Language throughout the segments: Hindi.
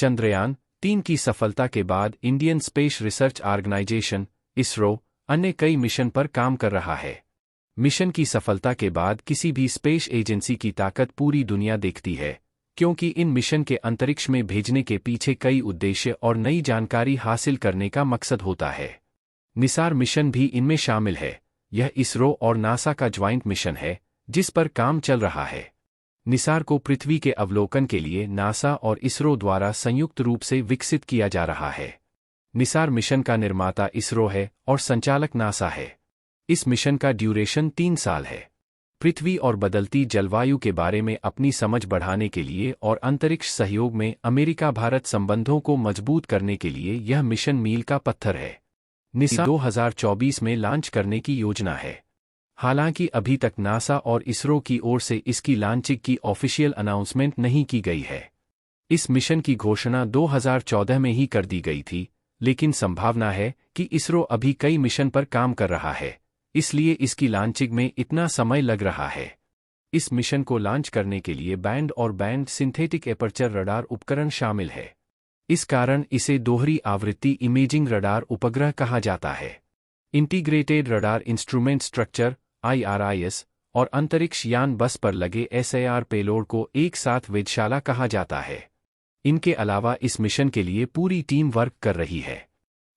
चंद्रयान-3 की सफलता के बाद Indian space research organisation ISRO अन्य कई मिशन पर काम कर रहा है। मिशन की सफलता के बाद किसी भी स्पेस एजेंसी की ताकत पूरी दुनिया देखती है, क्योंकि इन मिशन के अंतरिक्ष में भेजने के पीछे कई उद्देश्य और नई जानकारी हासिल करने का मकसद होता है। निसार मिशन भी इनमें शामिल है। यह इसरो और नासा का ज्वाइंट मिशन है, जिस पर काम चल रहा है। निसार को पृथ्वी के अवलोकन के लिए नासा और इसरो द्वारा संयुक्त रूप से विकसित किया जा रहा है। निसार मिशन का निर्माता इसरो है और संचालक नासा है। इस मिशन का ड्यूरेशन 3 साल है। पृथ्वी और बदलती जलवायु के बारे में अपनी समझ बढ़ाने के लिए और अंतरिक्ष सहयोग में अमेरिका भारत संबंधों को मजबूत करने के लिए यह मिशन मील का पत्थर है। निसार 2024 में लॉन्च करने की योजना है। हालांकि अभी तक नासा और इसरो की ओर से इसकी लॉन्चिंग की ऑफिशियल अनाउंसमेंट नहीं की गई है। इस मिशन की घोषणा 2014 में ही कर दी गई थी, लेकिन संभावना है कि इसरो अभी कई मिशन पर काम कर रहा है, इसलिए इसकी लॉन्चिंग में इतना समय लग रहा है। इस मिशन को लॉन्च करने के लिए बैंड और बैंड सिंथेटिक एपर्चर रडार उपकरण शामिल है। इस कारण इसे दोहरी आवृत्ति इमेजिंग रडार उपग्रह कहा जाता है। Integrated radar instrument structure IRIS और अंतरिक्ष यान बस पर लगे SAR पेलोड को एक साथ वेधशाला कहा जाता है। इनके अलावा इस मिशन के लिए पूरी टीम वर्क कर रही है।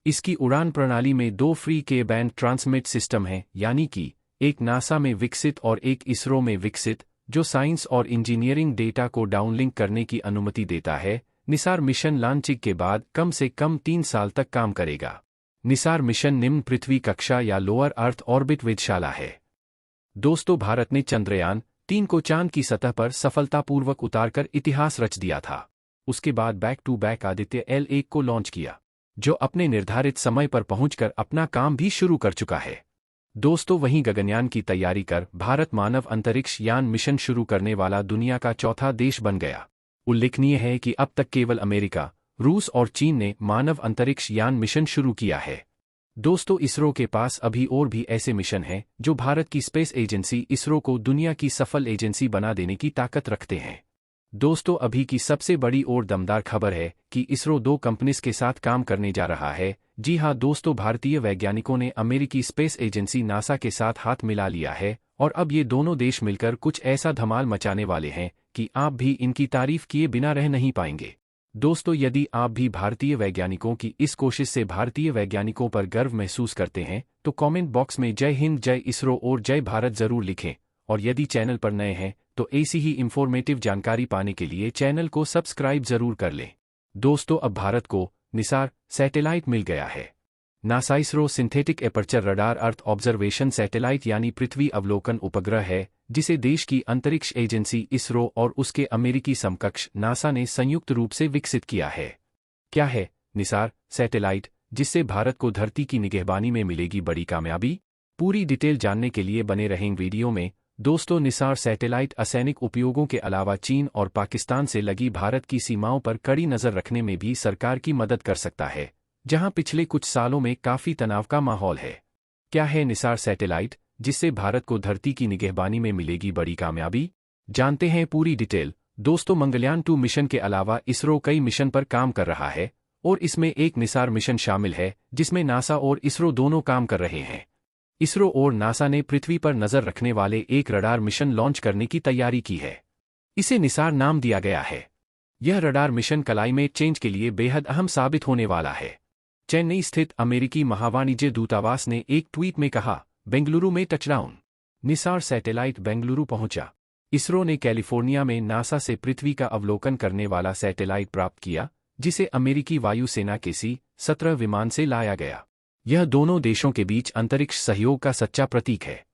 इसकी उड़ान प्रणाली में 2 फ्री के बैंड ट्रांसमिट सिस्टम हैं, यानी कि एक नासा में विकसित और एक इसरो में विकसित, जो साइंस और इंजीनियरिंग डेटा को डाउनलिंक करने की अनुमति देता है। निसार मिशन लॉन्चिंग के बाद कम से कम 3 साल तक काम करेगा। निसार मिशन निम्न पृथ्वी कक्षा या लोअर अर्थ ऑर्बिट वेधशाला है। दोस्तों, भारत ने चंद्रयान-3 को चांद की सतह पर सफलतापूर्वक उतारकर इतिहास रच दिया था। उसके बाद back to back Aditya L1 को लॉन्च किया, जो अपने निर्धारित समय पर पहुंचकर अपना काम भी शुरू कर चुका है। दोस्तों, वहीं गगनयान की तैयारी कर भारत मानव अंतरिक्ष यान मिशन शुरू करने वाला दुनिया का चौथा देश बन गया। उल्लेखनीय है कि अब तक केवल अमेरिका, रूस और चीन ने मानव अंतरिक्ष यान मिशन शुरू किया है। दोस्तों, इसरो के पास अभी और भी ऐसे मिशन हैं जो भारत की स्पेस एजेंसी इसरो को दुनिया की सफल एजेंसी बना देने की ताकत रखते हैं। दोस्तों, अभी की सबसे बड़ी और दमदार खबर है कि इसरो 2 कंपनीज के साथ काम करने जा रहा है। जी हां दोस्तों, भारतीय वैज्ञानिकों ने अमेरिकी स्पेस एजेंसी नासा के साथ हाथ मिला लिया है और अब ये दोनों देश मिलकर कुछ ऐसा धमाल मचाने वाले हैं कि आप भी इनकी तारीफ किए बिना रह नहीं पाएंगे। दोस्तों, यदि आप भी भारतीय वैज्ञानिकों की इस कोशिश से भारतीय वैज्ञानिकों पर गर्व महसूस करते हैं, तो कमेंट बॉक्स में जय हिंद, जय इसरो और जय भारत जरूर लिखें। और यदि चैनल पर नए हैं तो ऐसी ही इंफॉर्मेटिव जानकारी पाने के लिए चैनल को सब्सक्राइब जरूर कर लें। दोस्तों, अब भारत को निसार सैटेलाइट मिल गया है। NASA ISRO synthetic aperture radar earth observation satellite यानी पृथ्वी अवलोकन उपग्रह है, जिसे देश की अंतरिक्ष एजेंसी इसरो और उसके अमेरिकी समकक्ष नासा ने संयुक्त रूप से विकसित किया है। क्या है निसार सैटेलाइट, जिससे भारत को धरती की निगहबानी में मिलेगी बड़ी कामयाबी? पूरी डिटेल जानने के लिए बने रहें वीडियो में। दोस्तों, निसार सैटेलाइट असैनिक उपयोगों के अलावा चीन और पाकिस्तान से लगी भारत की सीमाओं पर कड़ी नजर रखने में भी सरकार की मदद कर सकता है, जहां पिछले कुछ सालों में काफी तनाव का माहौल है। क्या है निसार सैटेलाइट, जिससे भारत को धरती की निगहबानी में मिलेगी बड़ी कामयाबी? जानते हैं पूरी डिटेल। दोस्तों, मंगलयान-2 मिशन के अलावा इसरो कई मिशन पर काम कर रहा है और इसमें एक निसार मिशन शामिल है, जिसमें नासा और इसरो दोनों काम कर रहे हैं। इसरो और नासा ने पृथ्वी पर नजर रखने वाले एक रडार मिशन लॉन्च करने की तैयारी की है। इसे निसार नाम दिया गया है। यह रडार मिशन क्लाइमेट चेंज के लिए बेहद अहम साबित होने वाला है। चेन्नई स्थित अमेरिकी महावाणिज्य दूतावास ने एक ट्वीट में कहा, बेंगलुरु में टचडाउन। निसार सैटेलाइट बेंगलुरु पहुंचा। इसरो ने कैलिफोर्निया में नासा से पृथ्वी का अवलोकन करने वाला सैटेलाइट प्राप्त किया, जिसे अमेरिकी वायुसेना के C-17 विमान से लाया गया। यह दोनों देशों के बीच अंतरिक्ष सहयोग का सच्चा प्रतीक है।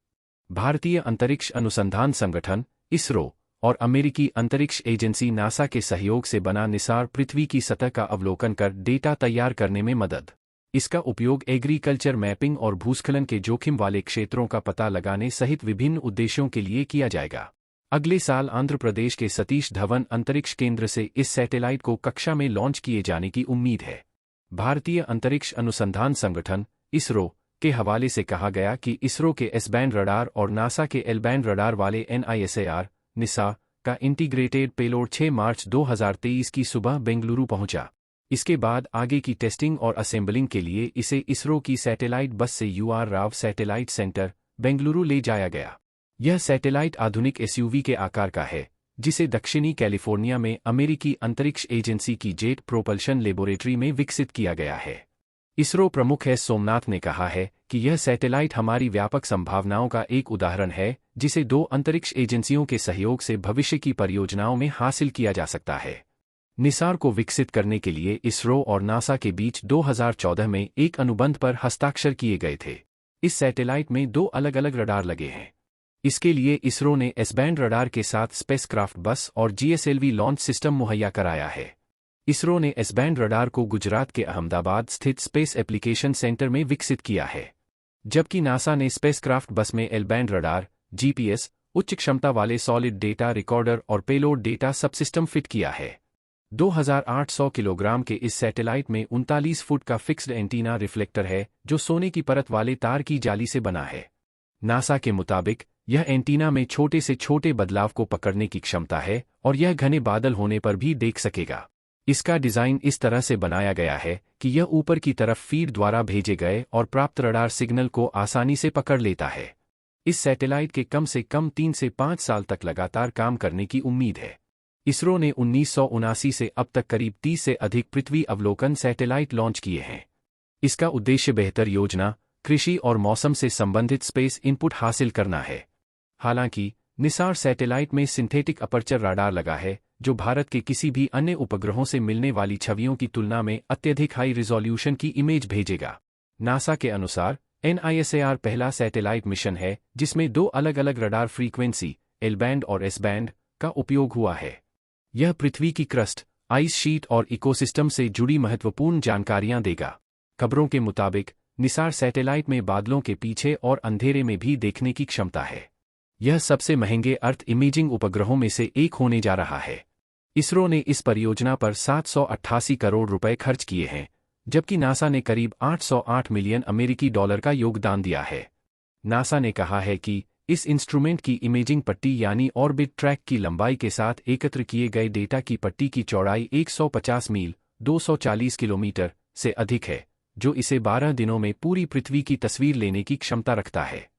भारतीय अंतरिक्ष अनुसंधान संगठन इसरो और अमेरिकी अंतरिक्ष एजेंसी नासा के सहयोग से बना निसार पृथ्वी की सतह का अवलोकन कर डेटा तैयार करने में मदद। इसका उपयोग एग्रीकल्चर मैपिंग और भूस्खलन के जोखिम वाले क्षेत्रों का पता लगाने सहित विभिन्न उद्देश्यों के लिए किया जाएगा। अगले साल आंध्र प्रदेश के सतीश धवन अंतरिक्ष केंद्र से इस सैटेलाइट को कक्षा में लॉन्च किए जाने की उम्मीद है। भारतीय अंतरिक्ष अनुसंधान संगठन इसरो के हवाले से कहा गया कि इसरो के S-बैंड रडार और नासा के L-बैंड रडार वाले NISAR निसा का इंटीग्रेटेड पेलोड 6 मार्च 2023 की सुबह बेंगलुरु पहुंचा। इसके बाद आगे की टेस्टिंग और असेंबलिंग के लिए इसे इसरो की सैटेलाइट बस से UR Rao satellite centre, Bengaluru ले जाया गया। यह सैटेलाइट आधुनिक SUV के आकार का है, जिसे दक्षिणी कैलिफोर्निया में अमेरिकी अंतरिक्ष एजेंसी की जेट प्रोपल्शन लेबोरेटरी में विकसित किया गया है। इसरो प्रमुख एस सोमनाथ ने कहा है कि यह सैटेलाइट हमारी व्यापक संभावनाओं का एक उदाहरण है, जिसे 2 अंतरिक्ष एजेंसियों के सहयोग से भविष्य की परियोजनाओं में हासिल किया जा सकता है। निसार को विकसित करने के लिए इसरो और नासा के बीच 2014 में एक अनुबंध पर हस्ताक्षर किए गए थे। इस सैटेलाइट में 2 अलग-अलग रडार लगे हैं। इसके लिए इसरो ने एस-बैंड रडार के साथ स्पेसक्राफ्ट बस और GSLV लॉन्च सिस्टम मुहैया कराया है। इसरो ने एस-बैंड रडार को गुजरात के अहमदाबाद स्थित स्पेस एप्लीकेशन सेंटर में विकसित किया है, जबकि नासा ने स्पेसक्राफ्ट बस में एल-बैंड रडार, GPS, उच्च क्षमता वाले सॉलिड डेटा रिकॉर्डर और पेलोड डेटा सबसिस्टम फिट किया है। 2800 किलोग्राम के इस सैटेलाइट में 39 फुट का फिक्स्ड एंटीना रिफ्लेक्टर है, जो सोने की परत वाले तार की जाली से बना है। नासा के मुताबिक यह एंटीना में छोटे से छोटे बदलाव को पकड़ने की क्षमता है और यह घने बादल होने पर भी देख सकेगा। इसका डिजाइन इस तरह से बनाया गया है कि यह ऊपर की तरफ फीड द्वारा भेजे गए और प्राप्त रडार सिग्नल को आसानी से पकड़ लेता है। इस सैटेलाइट के कम से कम 3 से 5 साल तक लगातार काम करने की उम्मीद है। इसरो ने 1979 से अब तक करीब 30 से अधिक पृथ्वी अवलोकन सैटेलाइट लॉन्च किए हैं। इसका उद्देश्य बेहतर योजना, कृषि और मौसम से संबंधित स्पेस इनपुट हासिल करना है। हालांकि निसार सैटेलाइट में सिंथेटिक अपर्चर राडार लगा है, जो भारत के किसी भी अन्य उपग्रहों से मिलने वाली छवियों की तुलना में अत्यधिक हाई रिजोल्यूशन की इमेज भेजेगा। नासा के अनुसार NISAR पहला सैटेलाइट मिशन है जिसमें 2 अलग-अलग रडार फ्रीक्वेंसी, एल-बैंड और एस-बैंड, का उपयोग हुआ है। यह पृथ्वी की क्रस्ट, आइस शीट और इकोसिस्टम से जुड़ी महत्वपूर्ण जानकारियां देगा। खबरों के मुताबिक निसार सैटेलाइट में बादलों के पीछे और अंधेरे में भी देखने की क्षमता है। यह सबसे महंगे अर्थ इमेजिंग उपग्रहों में से एक होने जा रहा है। इसरो ने इस परियोजना पर 788 करोड़ रुपए खर्च किए हैं, जबकि नासा ने करीब 808 मिलियन अमेरिकी डॉलर का योगदान दिया है। नासा ने कहा है कि इस इंस्ट्रूमेंट की इमेजिंग पट्टी यानी ऑर्बिट ट्रैक की लंबाई के साथ एकत्र किए गए डेटा की पट्टी की चौड़ाई 150 मील 240 किलोमीटर से अधिक है, जो इसे 12 दिनों में पूरी पृथ्वी की तस्वीर लेने की क्षमता रखता है।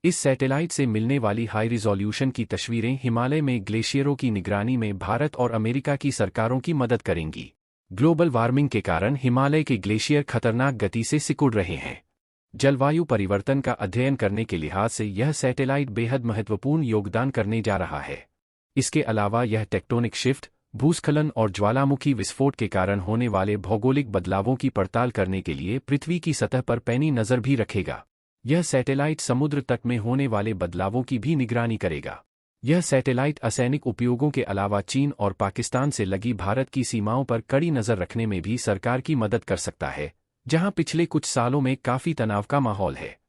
इस सैटेलाइट से मिलने वाली हाई रिजोल्यूशन की तस्वीरें हिमालय में ग्लेशियरों की निगरानी में भारत और अमेरिका की सरकारों की मदद करेंगी। ग्लोबल वार्मिंग के कारण हिमालय के ग्लेशियर खतरनाक गति से सिकुड़ रहे हैं। जलवायु परिवर्तन का अध्ययन करने के लिहाज से यह सैटेलाइट बेहद महत्वपूर्ण योगदान करने जा रहा है। इसके अलावा यह टेक्टोनिक शिफ्ट, भूस्खलन और ज्वालामुखी विस्फोट के कारण होने वाले भौगोलिक बदलावों की पड़ताल करने के लिए पृथ्वी की सतह पर पैनी नज़र भी रखेगा। यह सैटेलाइट समुद्र तट में होने वाले बदलावों की भी निगरानी करेगा। यह सैटेलाइट असैनिक उपयोगों के अलावा चीन और पाकिस्तान से लगी भारत की सीमाओं पर कड़ी नज़र रखने में भी सरकार की मदद कर सकता है, जहां पिछले कुछ सालों में काफ़ी तनाव का माहौल है।